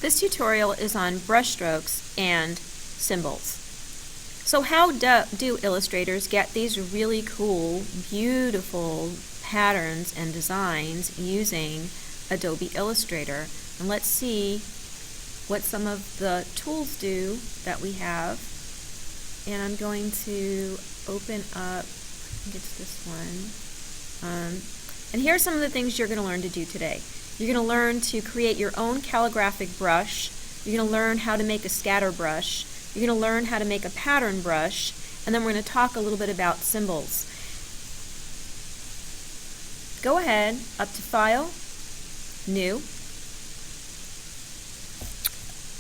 This tutorial is on brushstrokes and symbols. So how do illustrators get these really cool, beautiful patterns and designs using Adobe Illustrator? And let's see what some of the tools do that we have. And I'm going to open up, I think it's this one. And here are some of the things you're going to learn to do today. You're going to learn to create your own calligraphic brush. You're going to learn how to make a scatter brush. You're going to learn how to make a pattern brush. And then we're going to talk a little bit about symbols. Go ahead, up to File, New.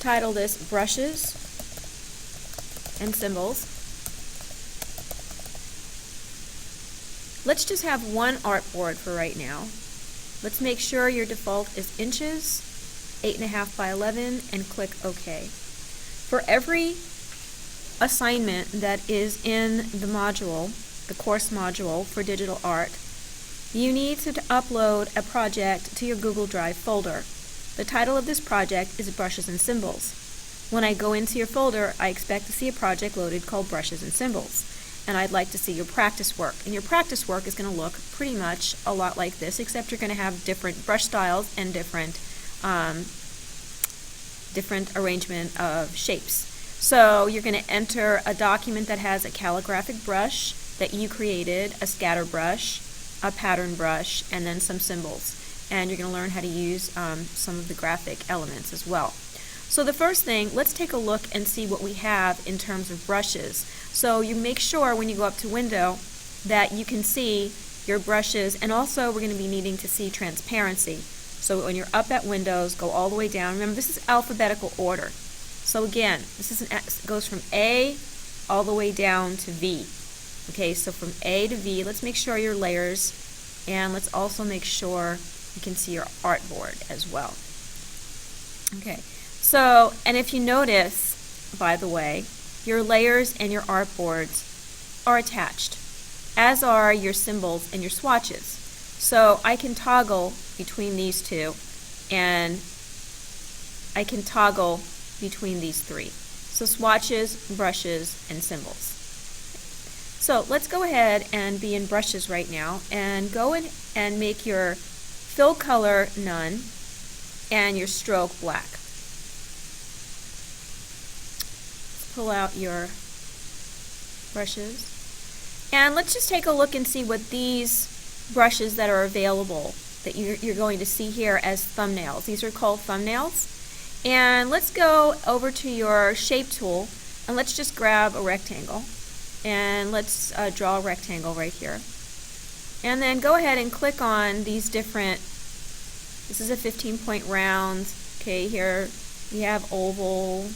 Title this Brushes and Symbols. Let's just have one artboard for right now. Let's make sure your default is inches, 8.5 by 11, and click OK. For every assignment that is in the module, the course module for digital art, you need to upload a project to your Google Drive folder. The title of this project is Brushes and Symbols. When I go into your folder, I expect to see a project loaded called Brushes and Symbols. And I'd like to see your practice work. And your practice work is going to look pretty much a lot like this, except you're going to have different brush styles and different arrangement of shapes. So you're going to enter a document that has a calligraphic brush that you created, a scatter brush, a pattern brush, and then some symbols. And you're going to learn how to use some of the graphic elements as well. So the first thing, let's take a look and see what we have in terms of brushes. So you make sure when you go up to Window that you can see your brushes, and also we're going to be needing to see transparency. So when you're up at Windows, go all the way down. Remember, this is alphabetical order. So again, this is goes from A all the way down to V. Okay, so from A to V, let's make sure your layers, and let's also make sure you can see your artboard as well. Okay. So, and if you notice, by the way, your layers and your artboards are attached, as are your symbols and your swatches. So I can toggle between these two, and I can toggle between these three. So swatches, brushes, and symbols. So let's go ahead and be in brushes right now, and go in and make your fill color none and your stroke black. Pull out your brushes, and let's just take a look and see what these brushes that are available that you're going to see here as thumbnails. These are called thumbnails. And let's go over to your shape tool, and let's just grab a rectangle, and let's draw a rectangle right here. And then go ahead and click on these different, this is a 15-point round. Okay, here we have oval.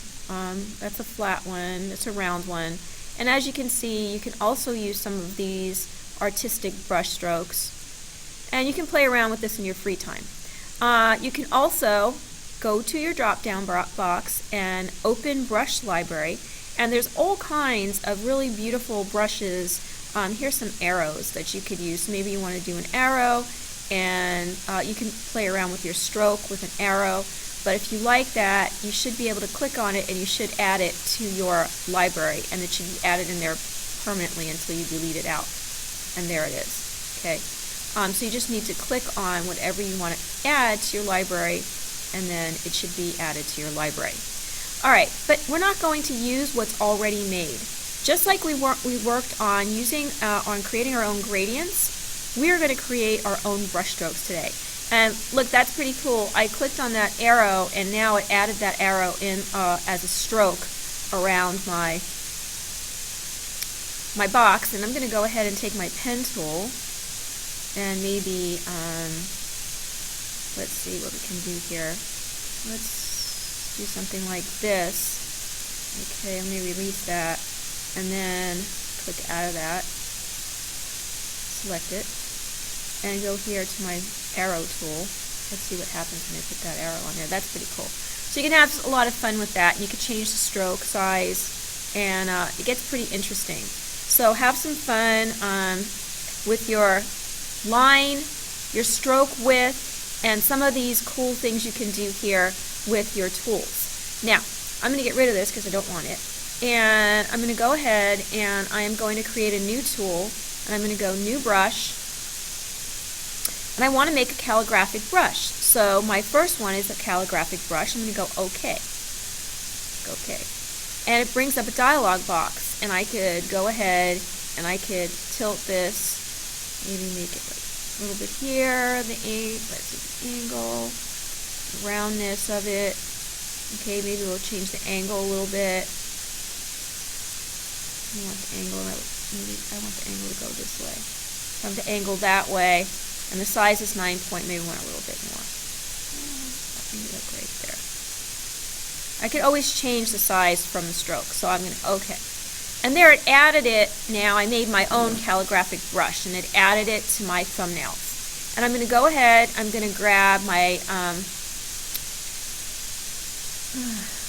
That's a flat one, that's a round one. And as you can see, you can also use some of these artistic brush strokes. And you can play around with this in your free time. You can also go to your drop-down box and open Brush Library. And there's all kinds of really beautiful brushes. Here's some arrows that you could use. Maybe you want to do an arrow, and you can play around with your stroke with an arrow. But if you like that, you should be able to click on it, and you should add it to your library, and it should be added in there permanently until you delete it out. And there it is. Okay. So you just need to click on whatever you want to add to your library, and then it should be added to your library. All right, but we're not going to use what's already made. Just like we worked on on creating our own gradients, we are going to create our own brush strokes today. And look, that's pretty cool. I clicked on that arrow, and now it added that arrow in as a stroke around my box. And I'm going to go ahead and take my pen tool, and maybe let's see what we can do here. Let's do something like this. Okay, let me release that, and then click out of that, select it, and go here to my arrow tool. Let's see what happens when I put that arrow on there. That's pretty cool. So you can have a lot of fun with that. You can change the stroke size, and it gets pretty interesting. So have some fun with your line, your stroke width, and some of these cool things you can do here with your tools. Now, I'm going to get rid of this because I don't want it. And I'm going to go ahead and I am going to create a new tool, and I'm going to go New Brush, and I want to make a calligraphic brush. So my first one is a calligraphic brush. I'm going to go OK. OK. And it brings up a dialog box, and I could go ahead and I could tilt this, maybe make it like a little bit here, let's see the angle, the roundness of it. Okay, maybe we'll change the angle a little bit. I want the angle, maybe I want the angle to go this way. I want the angle that way, and the size is 9 point, maybe we want a little bit more. Maybe like right there. I could always change the size from the stroke, so I'm going to, okay. And there it added it, now I made my own calligraphic brush, and it added it to my thumbnails. And I'm going to go ahead, I'm going to grab my,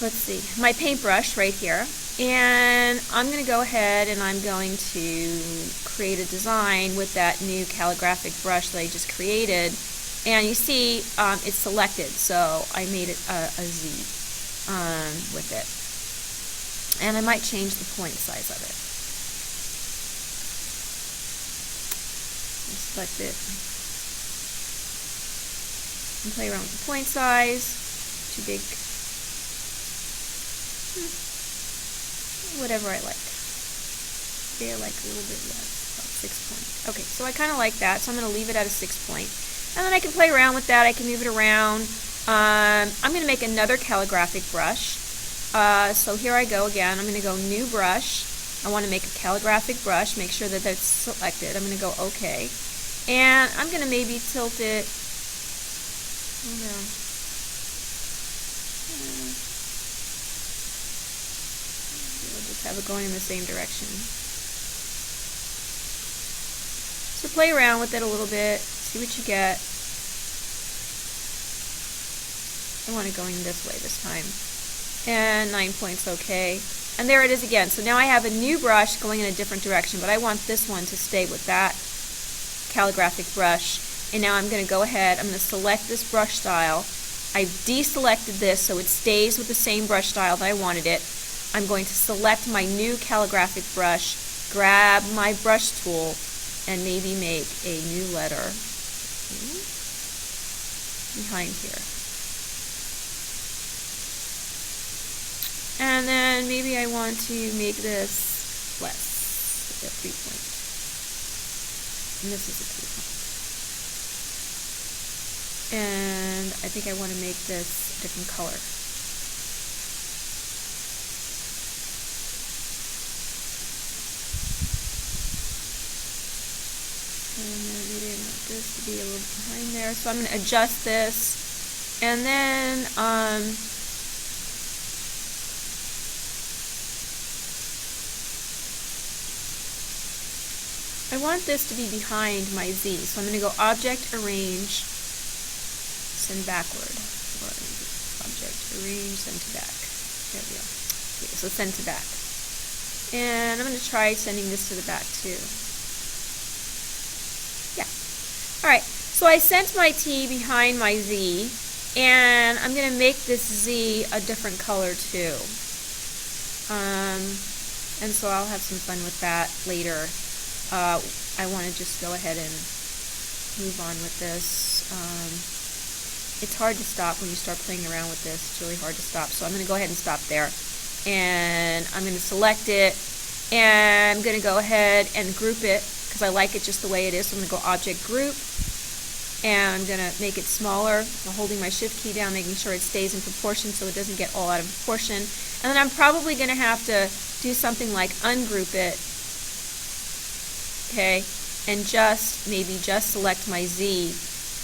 let's see, my paintbrush right here, and I'm going to go ahead and I'm going to create a design with that new calligraphic brush that I just created. And you see it's selected, so I made it a Z with it. And I might change the point size of it. Select it and play around with the point size. Too big. Whatever I like. Maybe I like a little bit less, about 6 point. Okay, so I kind of like that, so I'm going to leave it at a 6 point. And then I can play around with that. I can move it around. I'm going to make another calligraphic brush. So here I go again. I'm going to go New Brush. I want to make a calligraphic brush. Make sure that that's selected. I'm going to go OK. And I'm going to maybe tilt it. We'll just have it going in the same direction. So play around with it a little bit. See what you get. I want it going this way this time. And 9 points, okay. And there it is again. So now I have a new brush going in a different direction, but I want this one to stay with that calligraphic brush. And now I'm going to go ahead, I'm going to select this brush style. I've deselected this so it stays with the same brush style that I wanted it. I'm going to select my new calligraphic brush, grab my brush tool, and maybe make a new letter behind here. And then maybe I want to make this less, like a 3 point. And this is a 3 point. And I think I want to make this a different color. And then maybe I want this to be a little behind there. So I'm going to adjust this. And then I want this to be behind my Z, so I'm going to go Object, Arrange, Send Backward. Or Object, Arrange, Send to Back. There we go. Okay, so Send to Back. And I'm going to try sending this to the back too. Yeah. Alright, so I sent my T behind my Z, and I'm going to make this Z a different color too. And so I'll have some fun with that later. I want to just go ahead and move on with this. It's hard to stop when you start playing around with this. It's really hard to stop. So I'm going to go ahead and stop there. And I'm going to select it. And I'm going to go ahead and group it because I like it just the way it is. So I'm going to go Object, Group. And I'm going to make it smaller. I'm holding my Shift key down, making sure it stays in proportion so it doesn't get all out of proportion. And then I'm probably going to have to do something like ungroup it. Okay, and maybe just select my Z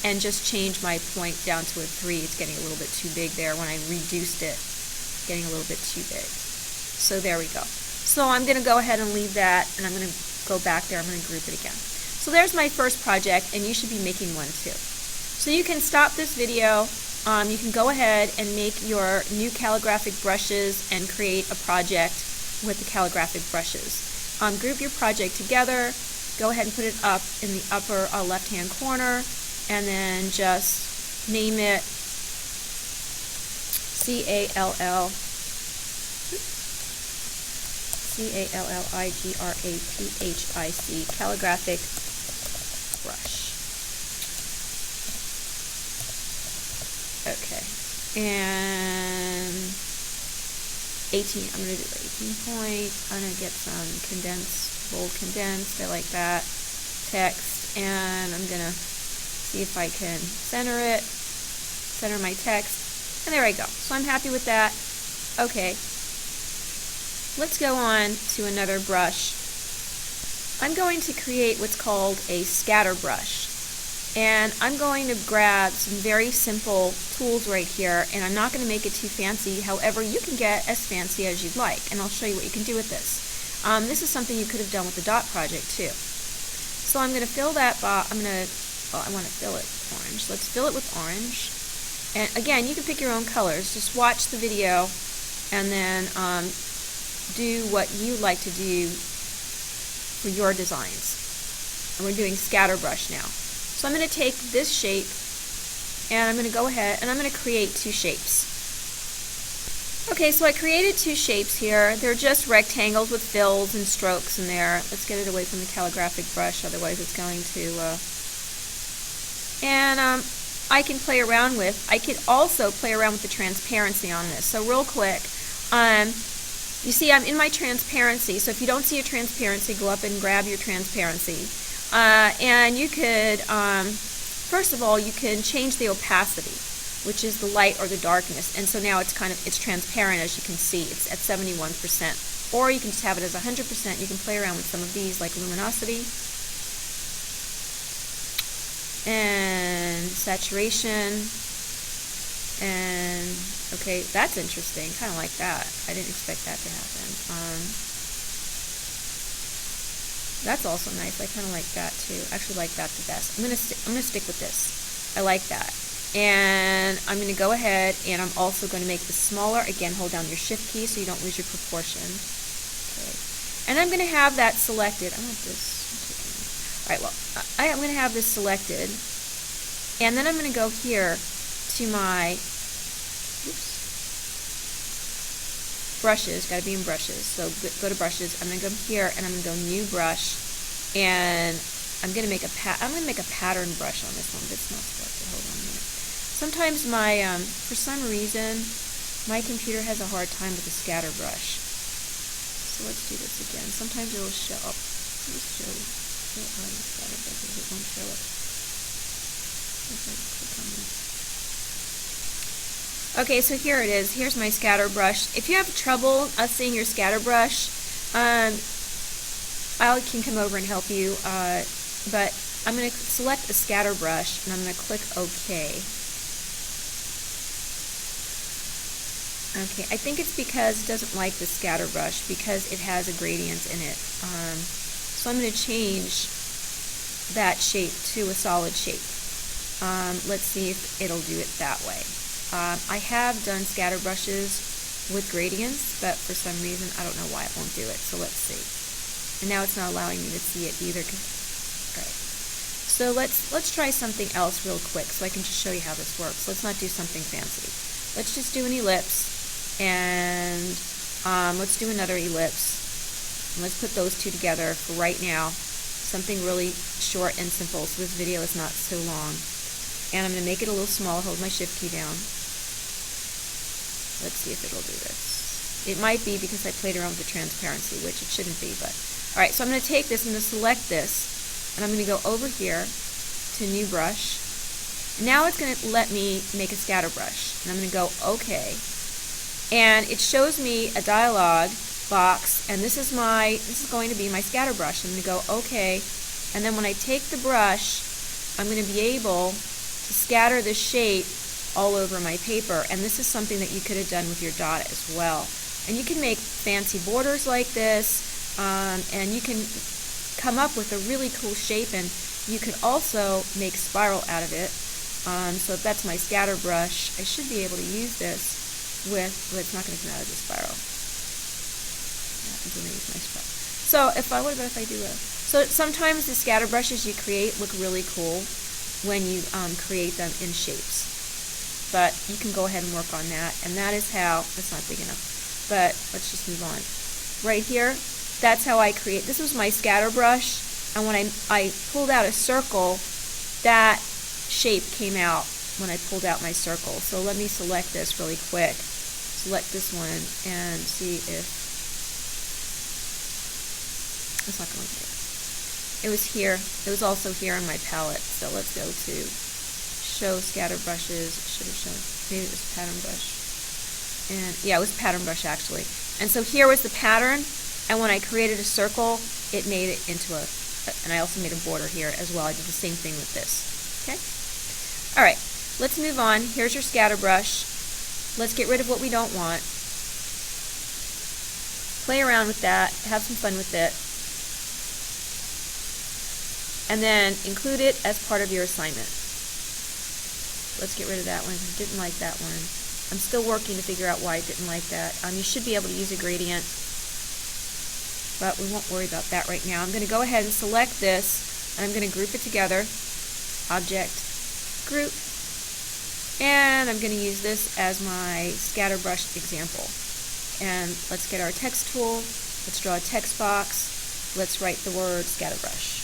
and just change my point down to a 3. It's getting a little bit too big there when I reduced it. Getting a little bit too big. So there we go. So I'm going to go ahead and leave that, and I'm going to go back there. I'm going to group it again. So there's my first project, and you should be making one too. So you can stop this video. You can go ahead and make your new calligraphic brushes and create a project with the calligraphic brushes. Group your project together. Go ahead and put it up in the upper left-hand corner, and then just name it Calligraphic calligraphic brush. Okay, and 18, I'm going to do 18 points. I'm going to get some condensed, bold condensed, I like that, text, and I'm going to see if I can center it, center my text, and there I go. So I'm happy with that. Okay, let's go on to another brush. I'm going to create what's called a scatter brush. And I'm going to grab some very simple tools right here, and I'm not going to make it too fancy. However, you can get as fancy as you'd like, and I'll show you what you can do with this. This is something you could have done with the dot project too. So I'm going to fill that box. I want to fill it with orange. Let's fill it with orange. And again, you can pick your own colors. Just watch the video and then do what you like to do for your designs. And we're doing scatter brush now. So I'm going to take this shape and I'm going to go ahead and I'm going to create two shapes. Okay, so I created two shapes here. They're just rectangles with fills and strokes in there. Let's get it away from the calligraphic brush, otherwise it's going to... I can play around with. I could also play around with the transparency on this. So real quick, you see I'm in my transparency. So if you don't see a transparency, go up and grab your transparency. And you could, first of all, you can change the opacity, which is the light or the darkness. And so now it's it's transparent, as you can see. It's at 71%. Or you can just have it as 100%. You can play around with some of these, like luminosity and saturation. And, okay, that's interesting. Kind of like that. I didn't expect that to happen. That's also nice. I kind of like that too. Actually like that the best. I'm gonna stick with this. I like that. And I'm gonna go ahead and I'm also going to make this smaller. Again, hold down your shift key so you don't lose your proportion. Okay. And I'm gonna have that selected. I want this. All right. Well, I'm gonna have this selected, and then I'm gonna go here to my brushes. Got to be in brushes. So go to brushes. I'm gonna go here and I'm gonna go new brush, and I'm gonna make a pattern brush on this one. But it's not selected. Hold on a minute. Sometimes my for some reason my computer has a hard time with the scatter brush. So let's do this again. Sometimes it will show up. Let's show scatter brush. It won't show it. Okay, so here it is. Here's my scatter brush. If you have trouble seeing your scatter brush, I can come over and help you, but I'm going to select a scatter brush and I'm going to click OK. Okay, I think it's because it doesn't like the scatter brush because it has a gradient in it. So I'm going to change that shape to a solid shape. Let's see if it'll do it that way. I have done scatter brushes with gradients, but for some reason I don't know why it won't do it. So let's see. And now it's not allowing me to see it either. Right. So let's try something else real quick so I can just show you how this works. Let's not do something fancy. Let's just do an ellipse, and let's do another ellipse. And let's put those two together for right now. Something really short and simple so this video is not so long. And I'm going to make it a little small, hold my shift key down. Let's see if it'll do this. It might be because I played around with the transparency, which it shouldn't be, but... Alright, so I'm going to take this, I'm going to select this, and I'm going to go over here to new brush. And now it's going to let me make a scatter brush. And I'm going to go OK. And it shows me a dialog box, and this is going to be my scatter brush. I'm going to go OK. And then when I take the brush, I'm going to be able to scatter the shape all over my paper, and this is something that you could have done with your dot as well. And you can make fancy borders like this, and you can come up with a really cool shape, and you could also make spiral out of it. So if that's my scatter brush, I should be able to use this with, well, it's not going to come out of the spiral. So what about if I do a, so sometimes the scatter brushes you create look really cool when you create them in shapes. but you can go ahead and work on that. And that is how, that's not big enough, but let's just move on. Right here, that's how I create, this was my scatter brush, and when I pulled out a circle, that shape came out when I pulled out my circle. So let me select this really quick. Select this one and see if, it's not going here. It was here. It was also here on my palette. So let's go to show scatter brushes. It should have shown, maybe it was pattern brush. And yeah, it was pattern brush actually. And so here was the pattern, and when I created a circle, it made it into a, and I also made a border here as well. I did the same thing with this. Okay? Alright, let's move on. Here's your scatter brush. Let's get rid of what we don't want. Play around with that. Have some fun with it. And then include it as part of your assignment. Let's get rid of that one. Didn't like that one. I'm still working to figure out why I didn't like that. You should be able to use a gradient, but we won't worry about that right now. I'm going to go ahead and select this, and I'm going to group it together. Object, group, and I'm going to use this as my scatter brush example. And let's get our text tool. Let's draw a text box. Let's write the word scatter brush.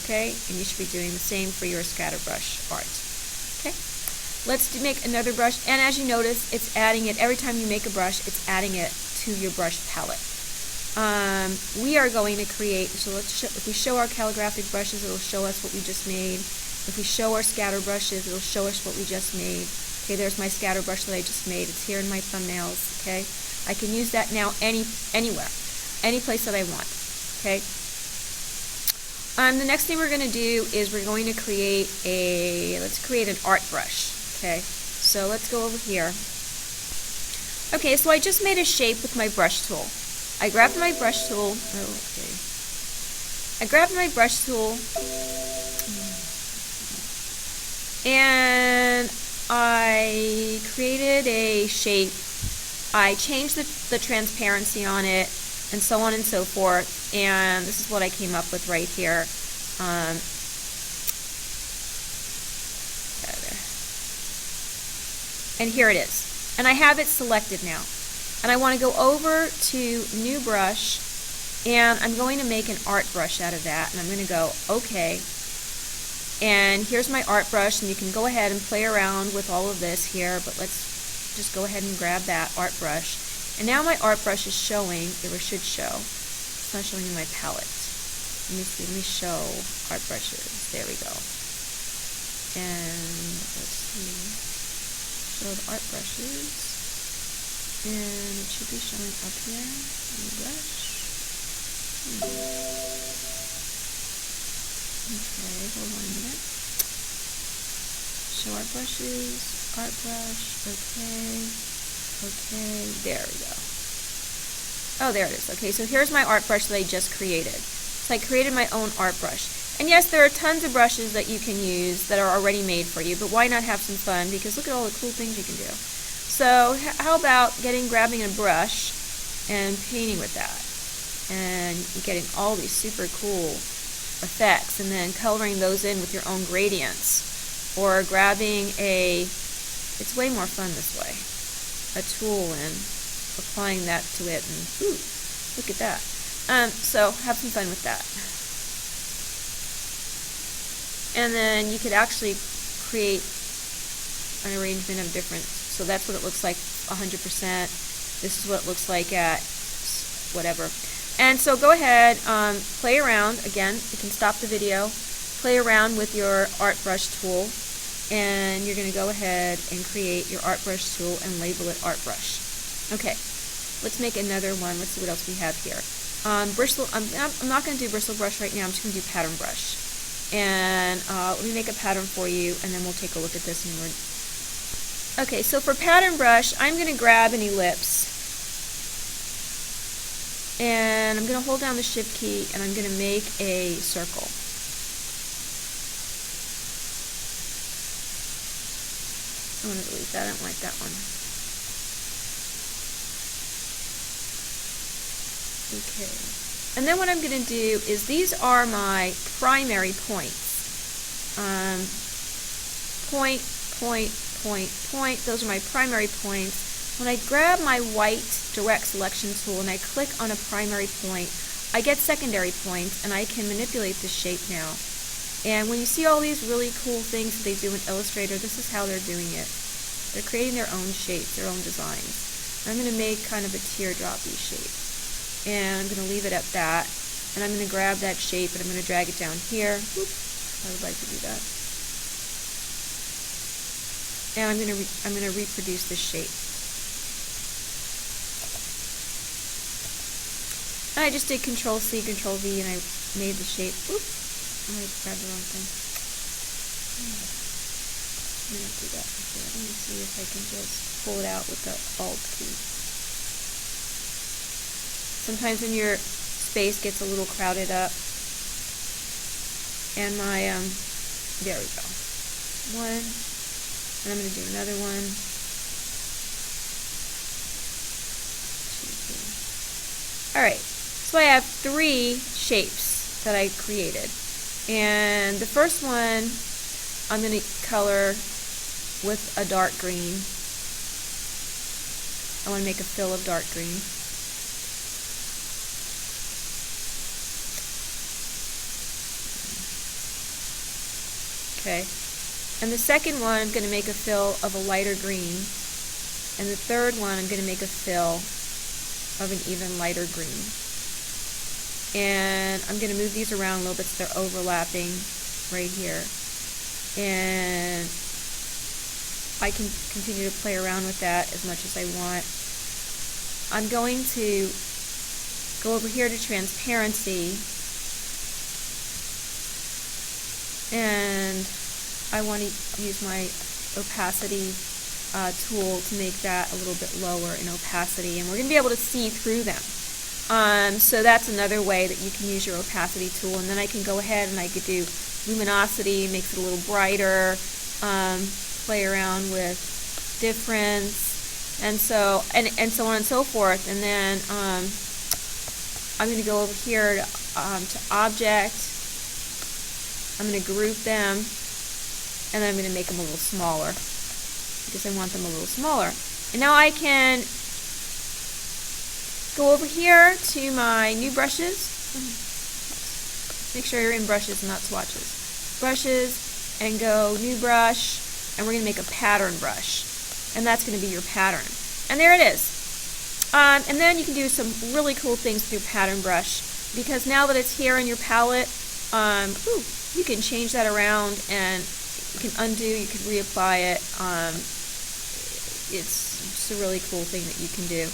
Okay, and you should be doing the same for your scatter brush art. Okay, let's make another brush, and as you notice, it's adding it every time you make a brush. It's adding it to your brush palette. We are going to create. So let's show, if we show our calligraphic brushes, it'll show us what we just made. If we show our scatter brushes, it'll show us what we just made. Okay, there's my scatter brush that I just made. It's here in my thumbnails. Okay, I can use that now anywhere, any place that I want. Okay. The next thing we're going to do is we're going to create let's create an art brush. Okay, so let's go over here. Okay, so I just made a shape with my brush tool. I grabbed my brush tool. I grabbed my brush tool and I created a shape. I changed the transparency on it, and so on and so forth, and this is what I came up with right here. And here it is. And I have it selected now. And I want to go over to New Brush, and I'm going to make an art brush out of that, and I'm going to go OK. And here's my art brush, and you can go ahead and play around with all of this here, but let's just go ahead and grab that art brush. And now my art brush is showing, or should show. It's not showing in my palette. Let me see, let me show art brushes. There we go. And let's see, show the art brushes. And it should be showing up here in the brush. Okay, hold on a minute. Show art brushes, art brush, okay. Okay, there we go. Oh, there it is. Okay, so here's my art brush that I just created. So I created my own art brush. And yes, there are tons of brushes that you can use that are already made for you, but why not have some fun? Because look at all the cool things you can do. So how about grabbing a brush and painting with that? And getting all these super cool effects and then coloring those in with your own gradients. Or grabbing it's way more fun this way, a tool and applying that to it, and ooh, look at that. So have some fun with that. And then you could actually create an arrangement of different, so that's what it looks like 100%. This is what it looks like at whatever. And so go ahead, play around. Again, you can stop the video, play around with your art brush tool, and you're going to go ahead and create your art brush tool and label it art brush. Okay, let's make another one. Let's see what else we have here. Bristle. I'm not going to do bristle brush right now. I'm just going to do pattern brush. And let me make a pattern for you, and then we'll take a look at this. Okay, so for pattern brush, I'm going to grab an ellipse. And I'm going to hold down the shift key, and I'm going to make a circle. I'm going to delete that. I don't like that one. Okay. And then what I'm going to do is these are my primary points. point, point, point, point. Those are my primary points. When I grab my white direct selection tool and I click on a primary point, I get secondary points and I can manipulate the shape now. And when you see all these really cool things that they do in Illustrator, this is how they're doing it. They're creating their own shapes, their own designs. I'm going to make kind of a teardroppy shape. And I'm going to leave it at that. And I'm going to grab that shape and I'm going to drag it down here. Oops, I would like to do that. And I'm going to reproduce this shape. And I just did Control C, Control V, and I made the shape. Oops, I grabbed the wrong thing. I'm going to do that before. Let me see if I can just pull it out with the Alt key. Sometimes when your space gets a little crowded up, and my, there we go. One, and I'm going to do another one. 2, 3. Alright. So I have 3 shapes that I created. And the first one I'm going to color with a dark green. I want to make a fill of dark green. Okay. And the second one I'm going to make a fill of a lighter green. And the third one I'm going to make a fill of an even lighter green. And I'm going to move these around a little bit so they're overlapping right here. And I can continue to play around with that as much as I want. I'm going to go over here to transparency. And I want to use my opacity tool to make that a little bit lower in opacity. And we're going to be able to see through them. So that's another way that you can use your opacity tool. And then I can go ahead and I could do luminosity, makes it a little brighter, play around with difference, and so on and so forth. And then I'm going to go over here to object. I'm going to group them, and then I'm going to make them a little smaller because I want them a little smaller. And now I can go over here to my new brushes. Make sure you're in brushes, not swatches. Brushes, and go new brush, and we're going to make a pattern brush. And that's going to be your pattern. And there it is. And then you can do some really cool things with your pattern brush, because now that it's here in your palette, you can change that around, and you can undo, you can reapply it. It's a really cool thing that you can do.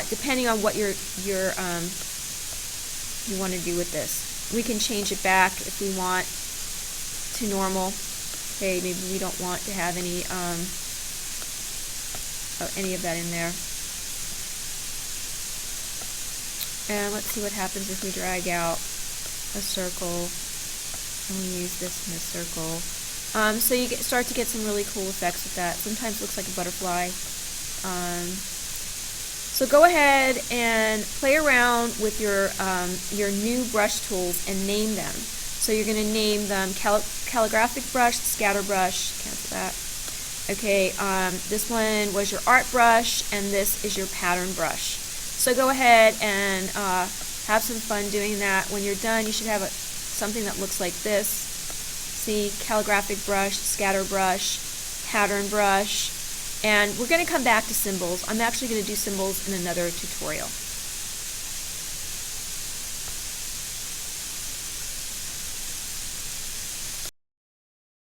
Depending on what you want to do with this. We can change it back if we want to normal. Okay, maybe we don't want to have any of that in there. And let's see what happens if we drag out a circle and we use this in a circle. So you start to get some really cool effects with that. Sometimes it looks like a butterfly. So go ahead and play around with your new brush tools and name them. So you're going to name them calligraphic brush, scatter brush, cancel that. Okay, this one was your art brush, and this is your pattern brush. So go ahead and have some fun doing that. When you're done, you should have something that looks like this. See, calligraphic brush, scatter brush, pattern brush. And we're going to come back to symbols. I'm actually going to do symbols in another tutorial.